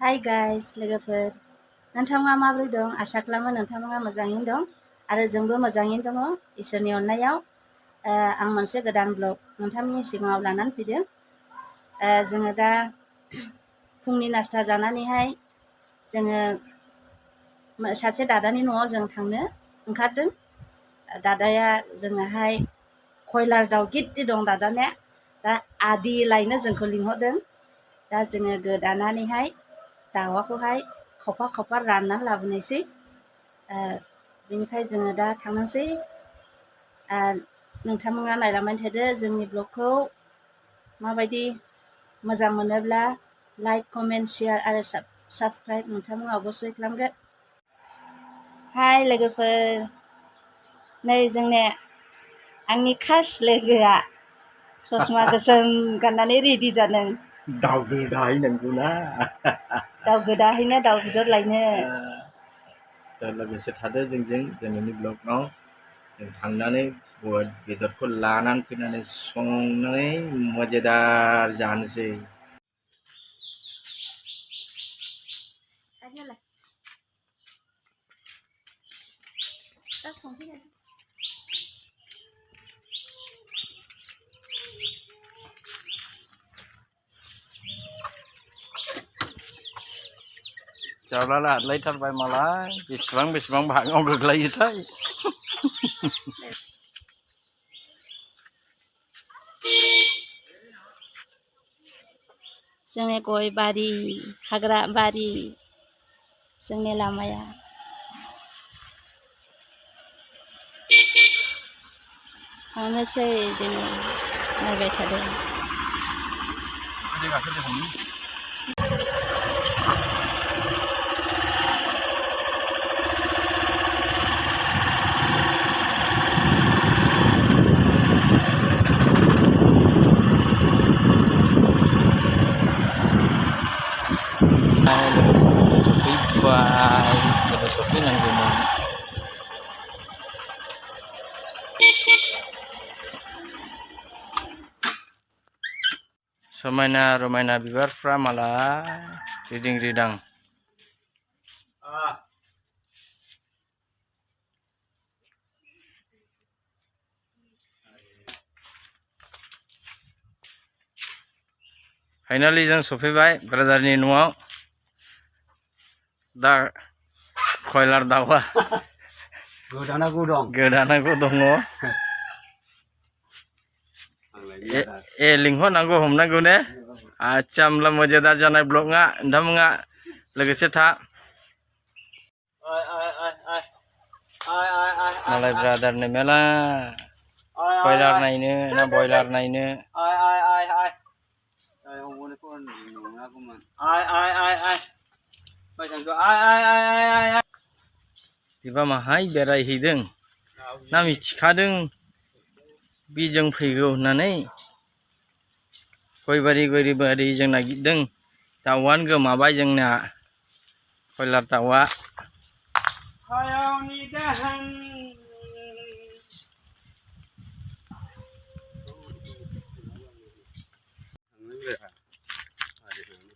Hi guys, लोगोफोर नोंथाङा माबोरै दं? आसा खालामो नोंथाङा मोजाङैनो दं आरो जोंबो मोजाङैनो दङ इसोरनि अननायाव। आं मोनसे गोदान ब्लग नोंथांनि सिगाङाव लानानै फैदों। जोङो दा फुंनि नास्ता जानानैहाय जोङो सासे दादानि न'आव जों थांनो ओंखारदों। दादाया जोङोहाय कयलार दाउ गिदिर दं दादाने, दा आदि लायनो जोंखौ लिंहरदों। दा जोङो गोदानानैहाय दाउखौहाय खावफा खावफा राननानै लाबोनोसै। बेनिखाय जोङो दा थांनोसै। नोंथांमोना नायलांबाय थादो जोंनि ब्लगखौ। माबायदि मोजां मोनोब्ला लाइक, कमेन्ट, शेयार आरो साबस्क्राइब नोंथांमोना अबस्सय खालामगोन। हाय लोगोफोर, नै जोंने आंनि खास लोगोआ ससमा गोसोम गाननानै रेडि जादों। दाउ गोदाहैनांगौना दाउ गोदाहैनो दाउ बेदर लायनो। दा लोगोसे थादो जोंजों दिनैनि ब्लगआव जों थांनानै बेदरखौ लानानै फैनानै संनानै मजेदार जानोसै। जाब्लाला आदलायथारबाय मालाय, बेसेबां भागाव गोग्लैयोथाय। जोंनि गय बारि, हाग्रा बारि, जोंनि लामाया। थांनोसै जोङो, नायबाय थादों। सफैबाय, जोङो सफैनांगौमोन। समायना रमायना बिबारफ्रा मालाय रिदिं रिदां। फाइनालि जों सफैबाय ब्रादारनि न'आव। दा कयलार दाउआ गोदानांगौ दङ। लिंहरनांगौ, हमनांगौ ने। आच्छा, होमब्ला मजेदार जानाय ब्लगआ नोंथांमोना लोगोसे था। मालाय ब्रादारनो मेला कयलार नायनो ना बयलार नायनो। बिबा माहाय बेरायहैदों ना मिथिखादों बिजों फैगौ होननानै। गय बारि जों नागिरदों, दाउआनो गोमाबाय जोंना, कयलार दाउआ।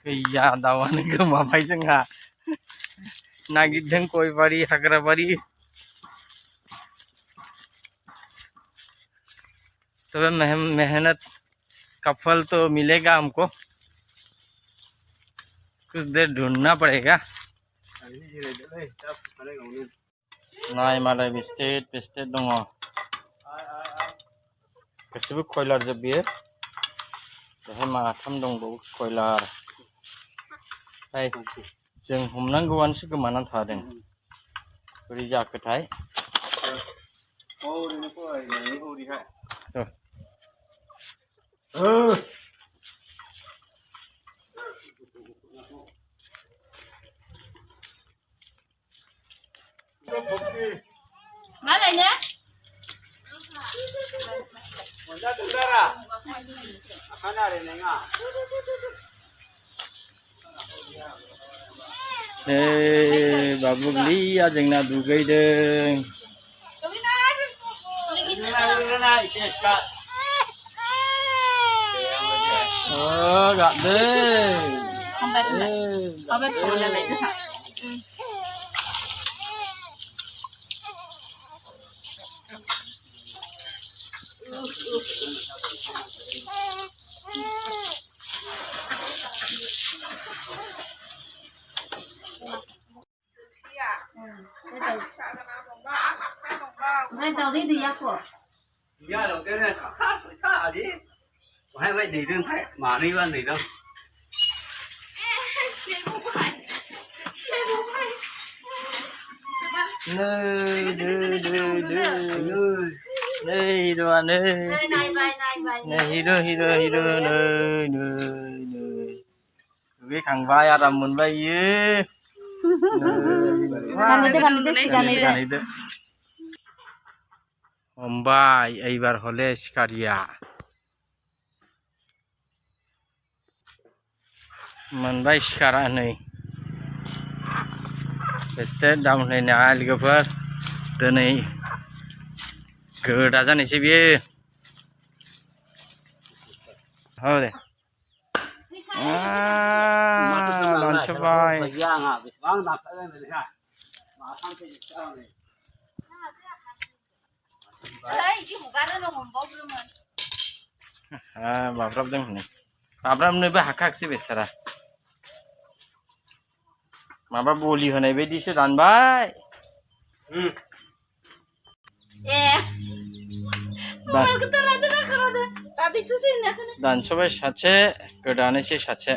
गैया, दाउआनो गोमाबाय जोंहा। नागिरदों गय बारि, हाग्रा बारि। तबे मेहनत का फल तो मिलेगा हमको, कुछ देर ढूंढना पड़ेगा। नाय मालाय बेस्टेट दङ, गासिबो कयलार जोब बियो। बेहाय माथाम दंबावो कयलार। जों हमनांगौआनोसो गोमानानै थादों, बोरै जाखोथाय। मालायनो बाबुग्लिया जोंना दुगैदों। गाबदों। không biết không biết cô là lấy thế nào Rồi đầu đi gì cô? Giờ đầu tiên là khá ở đi. Hay vậy để đừng thấy mà đi vào để đâu. Đây đồ này này hiro nơi cái thằng vai à làm muốn vai ye Pan itu sigan itu. Ombai এইবার হলে শিকারিয়া मोनबाय सिखारा नै एसे दाम होनाय लोगोफोर दिनै गोदा जानोसै बियो औ दे लांसबाय बाब्राबदों हनै बाब्राबनोबो हाखायाखिसै बेसारा माबा बलि होनाय बायदिसो दानबाय दानसबाय सासे गोदानोसै सासे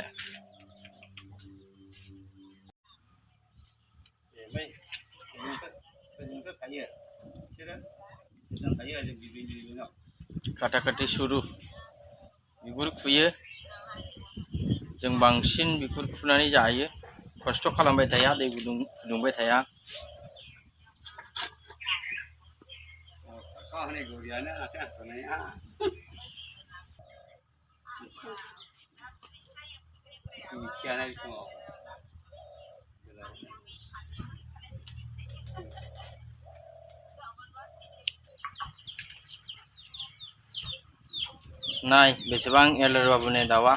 काटाकाटि सुरु बिगुर खुयो जों बांसिन बिगुर खुनानै जायो खस्थ' खालामबाय थाया दै गुदुं फुदुंबाय थाया नाय बेसेबां एलर बाबुनि दाउआ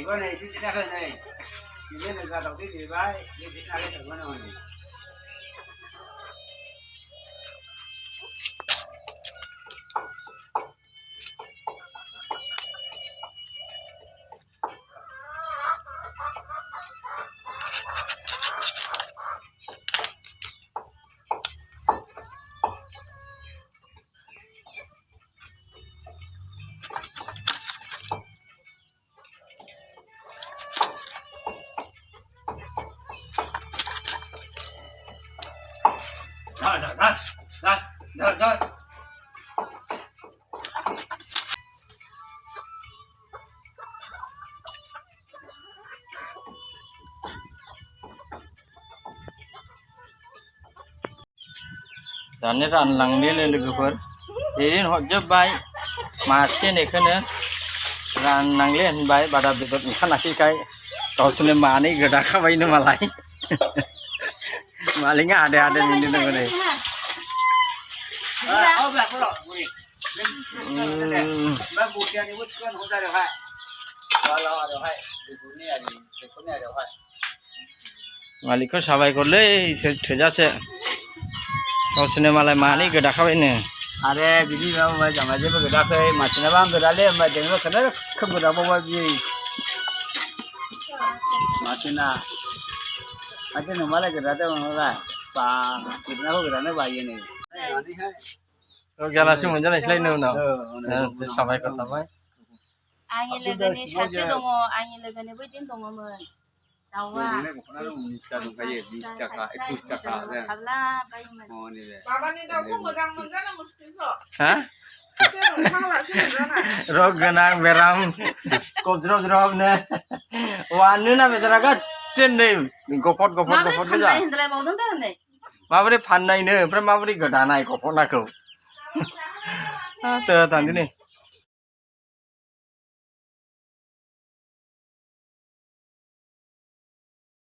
Con này thì ra hơn này, thì bên này ra đầu cái gì vậy, đi thì ra cái thằng con này. Rồi. दाने रानलांनो लोगोफोर ओरैनो हरजोब्बाय मासे नेखौनो राननांले होनबाय बारा बेदर ओंखाराखैखाय गावसोरनो मानै गोदाखाबायनो मालाय मालिकआ आदे आदे मिनि दङ नै मालिकखौ साबायखरलै इसोर थोजासे गावसोरनो मालाय मानै गोदाखाबायनो अरे बिदि माबा जामा जेबो गोदाखै मानसिनाबा आं गोदाले होमबा जोंबो खोनो खोब गोदाबावबाय बियो मानसिना मालाय गोदादों नङालाय बा गोदानाखौ गोदानो बायो नै गेलासो मोनजानायसैलाय उनाव साबायखर थाबाय आंनि लोगोनि सासे दङ आंनि लोगोनि बैदिन दङमोन दाउआ 20 थाखा 21 थाखा माबानि दाउखौ मोजां मोनजानो मुस्किलथ' हा रग गोनां बेराम गब्रब ज्रबनो वानोना बेदरा गासिन नै गफट गोजा माबोरै फाननायनो ओमफ्राय माबोरै गोदानाय गफटनाखौ थांदिनि